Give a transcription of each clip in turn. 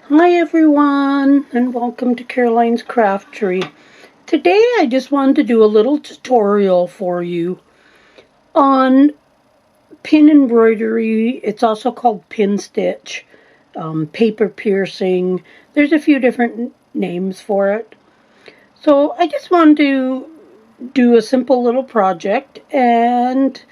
Hi everyone, and welcome to Caroline's Craftery. Today I just wanted to do a little tutorial for you on pin embroidery. It's also called pin stitch, paper piercing. There's a few different names for it. So I just wanted to do a simple little project and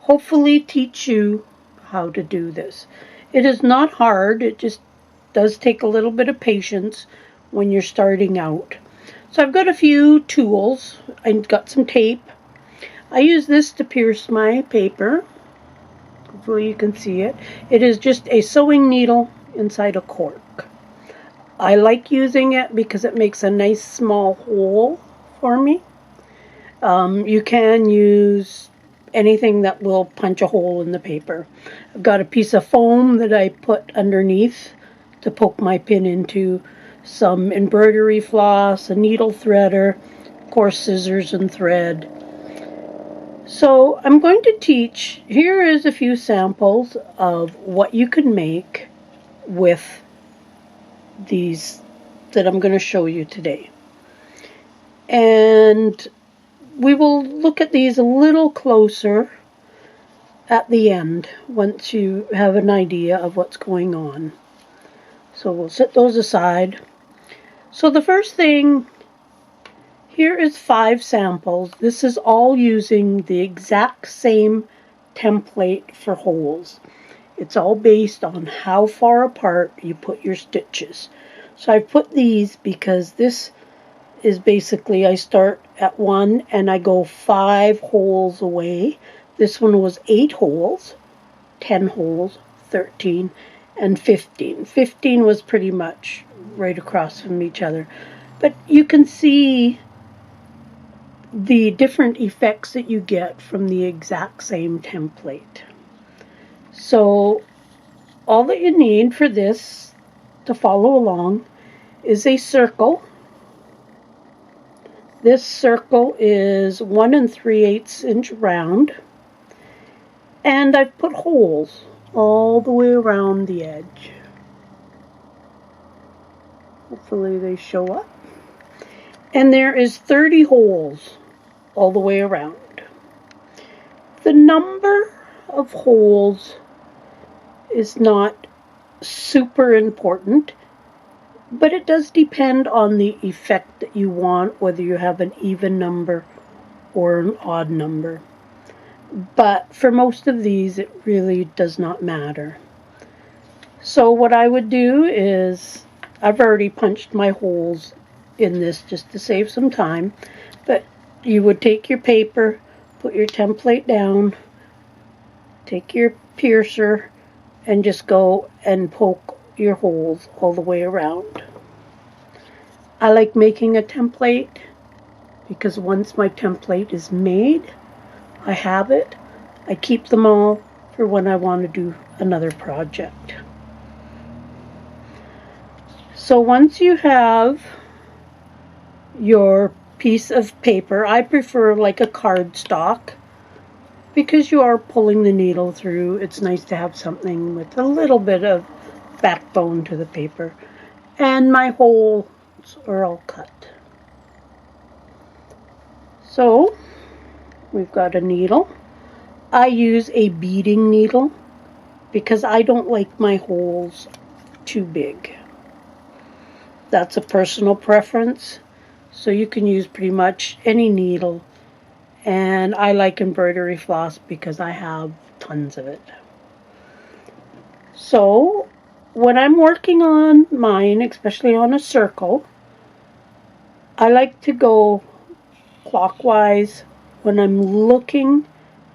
hopefully teach you how to do this. It is not hard, it just does take a little bit of patience when you're starting out. So I've got a few tools. I've got some tape. I use this to pierce my paper. Hopefully you can see it. It is just a sewing needle inside a cork. I like using it because it makes a nice small hole for me. You can use anything that will punch a hole in the paper. I've got a piece of foam that I put underneath to poke my pin into, some embroidery floss, a needle threader, of course scissors and thread. So I'm going to teach, here is a few samples of what you can make with these that I'm going to show you today. And we will look at these a little closer at the end once you have an idea of what's going on. So we'll set those aside. So the first thing, here is 5 samples. This is all using the exact same template for holes. It's all based on how far apart you put your stitches. So I put these because this is basically, I start at 1 and I go 5 holes away. This one was 8 holes, 10 holes, 13, and 15. 15 was pretty much right across from each other. But you can see the different effects that you get from the exact same template. So all that you need for this to follow along is a circle. This circle is 1 3/8 inch round, and I've put holes all the way around the edge. Hopefully they show up. And there is 30 holes all the way around. The number of holes is not super important, but it does depend on the effect that you want, whether you have an even number or an odd number. But for most of these, it really does not matter. So what I would do is, I've already punched my holes in this just to save some time, but you would take your paper, put your template down, take your piercer, and just go and poke your holes all the way around. I like making a template because once my template is made, I have it. I keep them all for when I want to do another project. So once you have your piece of paper, I prefer like a cardstock because you are pulling the needle through. It's nice to have something with a little bit of backbone to the paper. And my holes are all cut. So we've got a needle. I use a beading needle because I don't like my holes too big. That's a personal preference, so you can use pretty much any needle. And I like embroidery floss because I have tons of it. So when I'm working on mine, especially on a circle, I like to go clockwise when I'm looking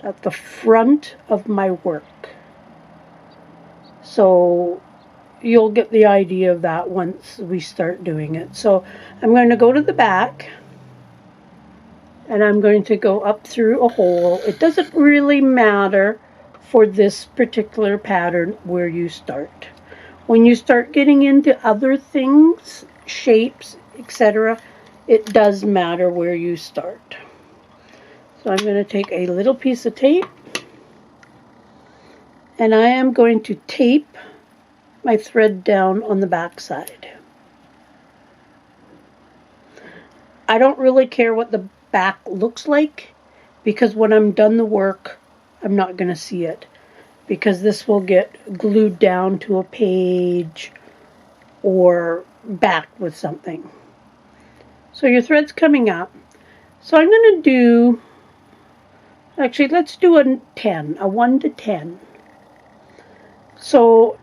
at the front of my work. So you'll get the idea of that once we start doing it. So I'm going to go to the back and I'm going to go up through a hole. It doesn't really matter for this particular pattern where you start. When you start getting into other things, shapes, etc., it does matter where you start. So I'm going to take a little piece of tape and I am going to tape my thread down on the back side. I don't really care what the back looks like, because when I'm done the work, I'm not going to see it, because this will get glued down to a page or backed with something. So your thread's coming up. So I'm going to do, actually let's do a 10, a 1 to 10. So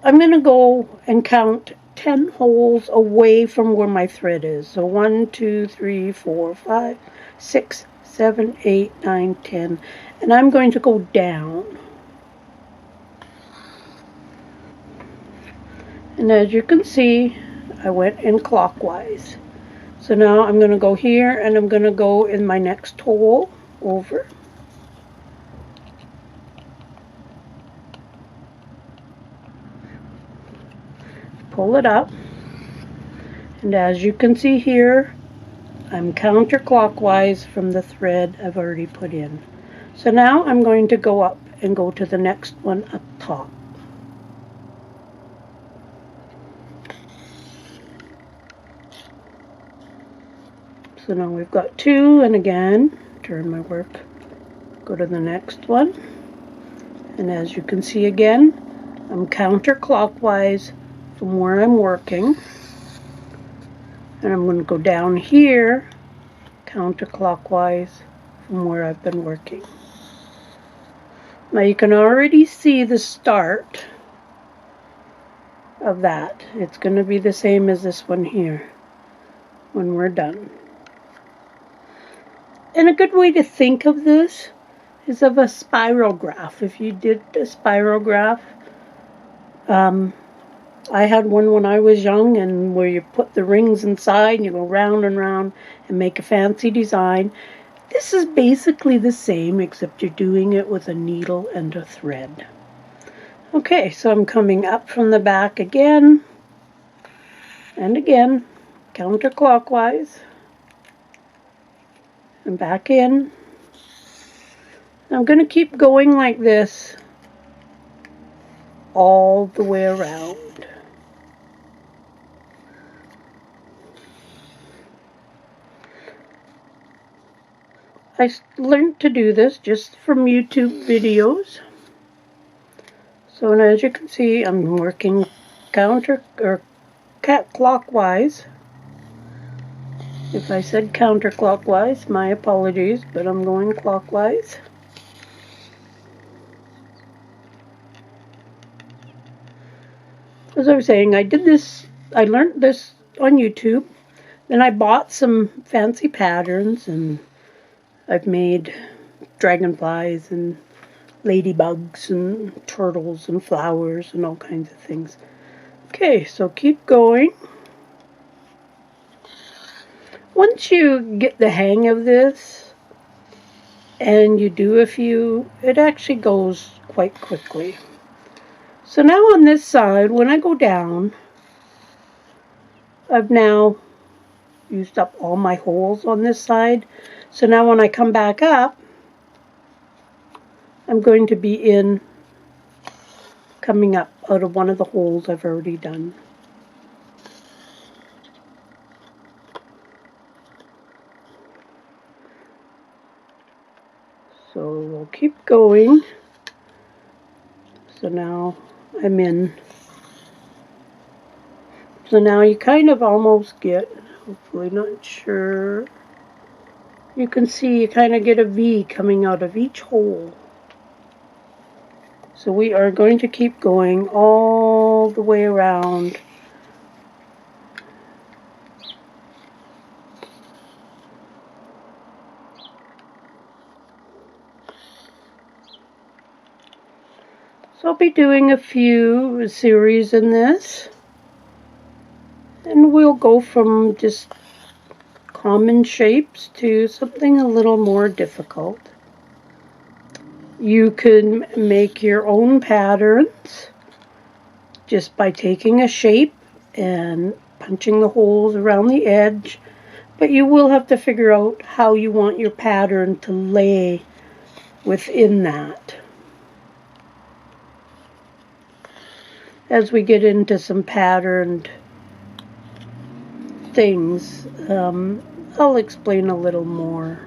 I'm going to go and count 10 holes away from where my thread is. So 1, 2, 3, 4, 5, 6, 7, 8, 9, 10. And I'm going to go down. And as you can see, I went in clockwise. So now I'm going to go here and I'm going to go in my next hole over. Pull it up. And as you can see here, I'm counterclockwise from the thread I've already put in. So now I'm going to go up and go to the next one up top. So now we've got 2, and again, turn my work, go to the next one. And as you can see again, I'm counterclockwise from where I'm working. And I'm going to go down here, counterclockwise from where I've been working. Now you can already see the start of that. It's going to be the same as this one here when we're done. And a good way to think of this is of a spirograph. If you did a spirograph, I had one when I was young, and where you put the rings inside and you go round and round and make a fancy design. This is basically the same, except you're doing it with a needle and a thread. Okay, so I'm coming up from the back again and again, counterclockwise, and back in. I'm going to keep going like this all the way around. I learned to do this just from YouTube videos. So as you can see, I'm working clockwise. If I said counterclockwise, my apologies, but I'm going clockwise. As I was saying, I learned this on YouTube. Then I bought some fancy patterns, and I've made dragonflies and ladybugs and turtles and flowers and all kinds of things. Okay, so keep going. Once you get the hang of this and you do a few, it actually goes quite quickly. So now on this side, when I go down, I've now used up all my holes on this side. So now when I come back up, I'm going to be coming up out of one of the holes I've already done. So we'll keep going. So now I'm in. So now you kind of almost get, hopefully not sure, you can see you kind of get a V coming out of each hole. So we are going to keep going all the way around. So I'll be doing a few series in this. And we'll go from just common shapes to something a little more difficult. You can make your own patterns just by taking a shape and punching the holes around the edge, but you will have to figure out how you want your pattern to lay within that. as we get into some patterned things, I'll explain a little more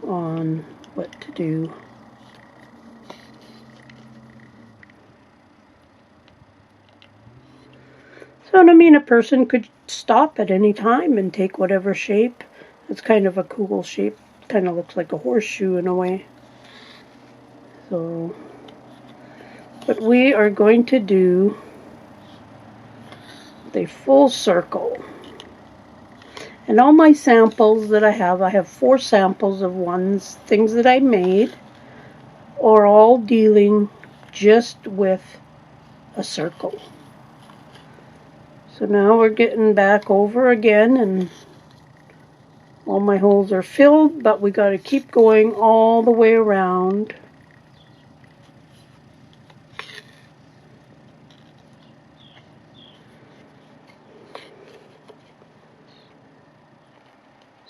on what to do. So, I mean, a person could stop at any time and take whatever shape. It's kind of a cool shape. Kind of looks like a horseshoe in a way. So, but we are going to do the full circle. And all my samples that I have 4 samples of things that I made, are all dealing just with a circle. So now we're getting back over again, and all my holes are filled, but we got to keep going all the way around.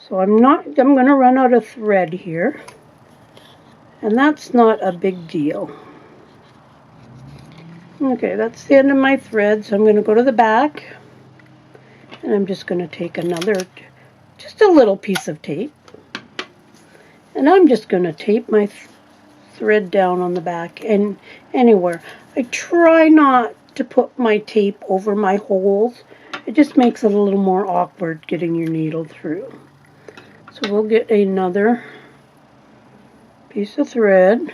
So I'm going to run out of thread here, and that's not a big deal. Okay, that's the end of my thread, so I'm going to go to the back, and I'm just going to take just a little piece of tape, and I'm just going to tape my thread down on the back and anywhere. I try not to put my tape over my holes. It just makes it a little more awkward getting your needle through. So we'll get another piece of thread.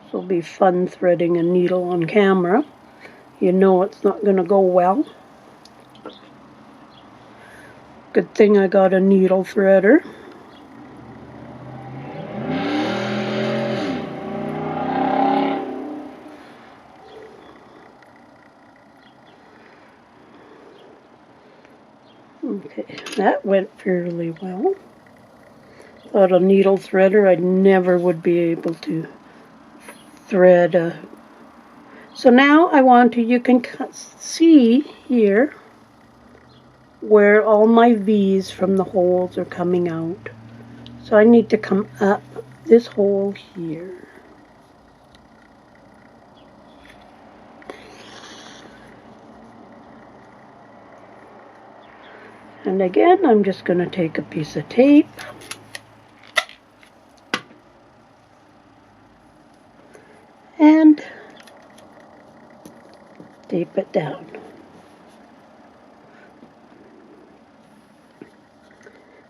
This will be fun threading a needle on camera. You know it's not going to go well. Good thing I got a needle threader. Okay, that went fairly well. Without a needle threader, I never would be able to thread. So now you can see here where all my V's from the holes are coming out. So I need to come up this hole here. And again, I'm just going to take a piece of tape and tape it down.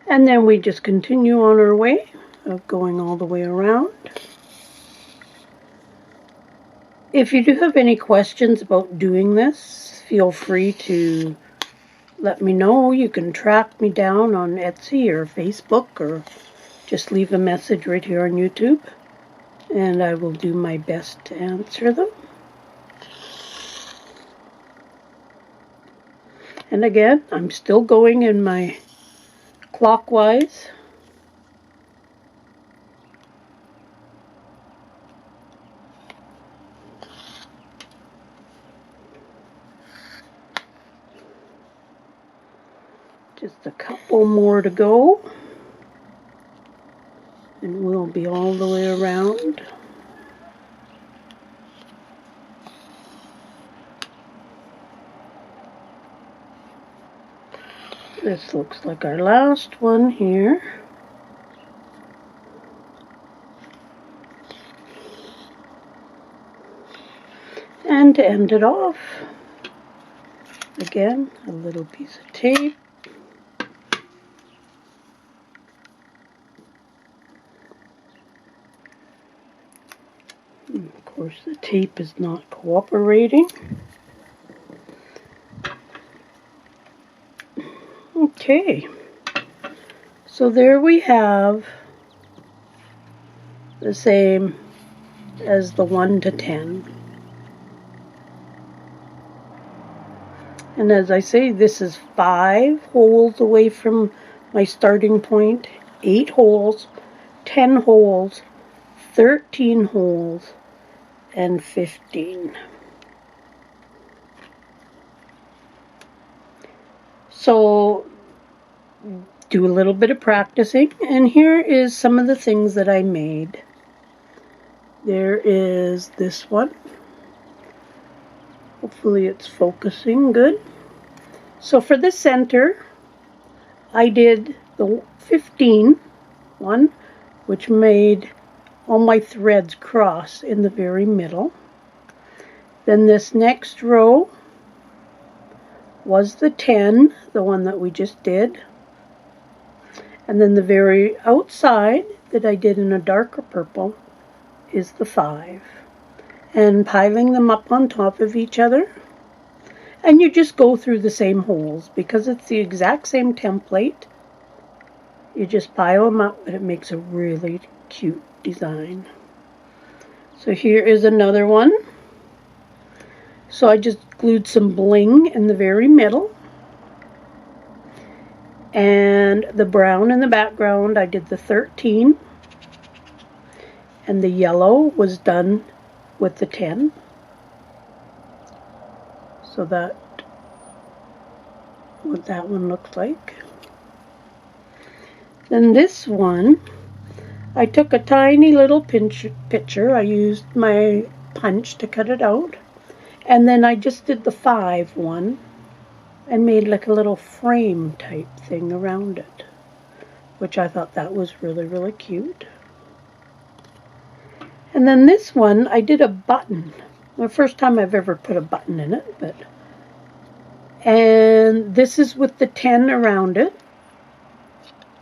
And then we just continue on our way of going all the way around. If you do have any questions about doing this, feel free to let me know. You can track me down on Etsy or Facebook, or just leave a message right here on YouTube, and I will do my best to answer them. And again, I'm still going in my clockwise. Just a couple more to go, and we'll be all the way around. This looks like our last one here. And to end it off, again, a little piece of tape. And of course, the tape is not cooperating. Okay, so there we have the same as the 1 to 10. And as I say, this is 5 holes away from my starting point, 8 holes, 10 holes, 13 holes, and 15. So do a little bit of practicing, and here is some of the things that I made. There is this one. Hopefully it's focusing good. So for the center, I did the 15 one, which made all my threads cross in the very middle. Then this next row was the 10, the one that we just did. And then the very outside that I did in a darker purple is the 5. And piling them up on top of each other. And you just go through the same holes because it's the exact same template. You just pile them up and it makes a really cute design. So here is another one. So I just glued some bling in the very middle. And the brown in the background, I did the 13. And the yellow was done with the 10. So that's what that one looks like. Then this one, I took a tiny little picture. I used my punch to cut it out. And then I just did the 5 one and made like a little frame type thing around it, which I thought that was really, really cute. And then this one, I did a button. The first time I've ever put a button in it, and this is with the 10 around it.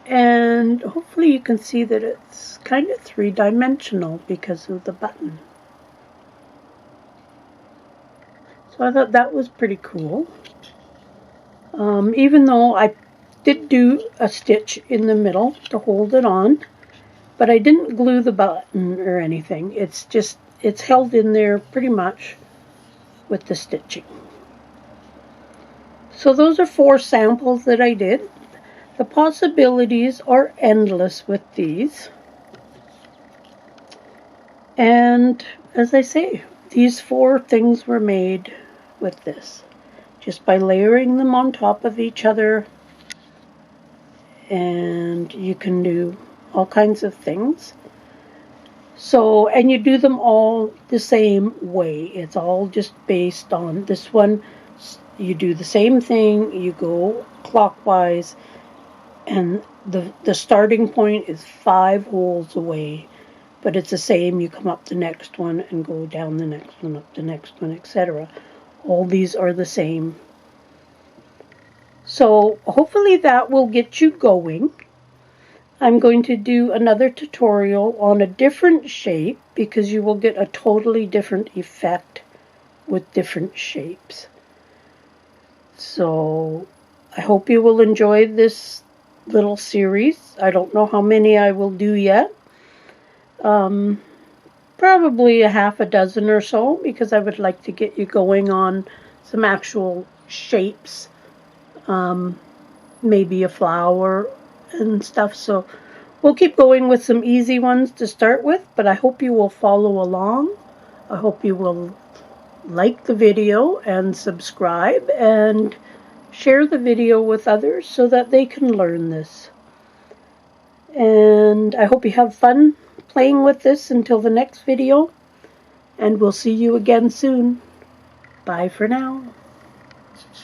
And hopefully you can see that it's kind of 3-dimensional because of the button. So I thought that was pretty cool. Even though I did do a stitch in the middle to hold it on, but I didn't glue the button or anything. It's held in there pretty much with the stitching. So those are 4 samples that I did. The possibilities are endless with these. And as I say, these 4 things were made with this. Just by layering them on top of each other. And you can do all kinds of things. So, and you do them all the same way. It's all just based on this one. You do the same thing. You go clockwise. And the starting point is 5 holes away. But it's the same. You come up the next one and go down the next one, up the next one, etc. All these are the same. So hopefully that will get you going. I'm going to do another tutorial on a different shape because you will get a totally different effect with different shapes. So I hope you will enjoy this little series. I don't know how many I will do yet. Probably a half a dozen or so because I would like to get you going on some actual shapes. Maybe a flower and stuff. So we'll keep going with some easy ones to start with, but I hope you will follow along. I hope you will like the video and subscribe and share the video with others so that they can learn this. And I hope you have fun playing with this until the next video, and we'll see you again soon. Bye for now.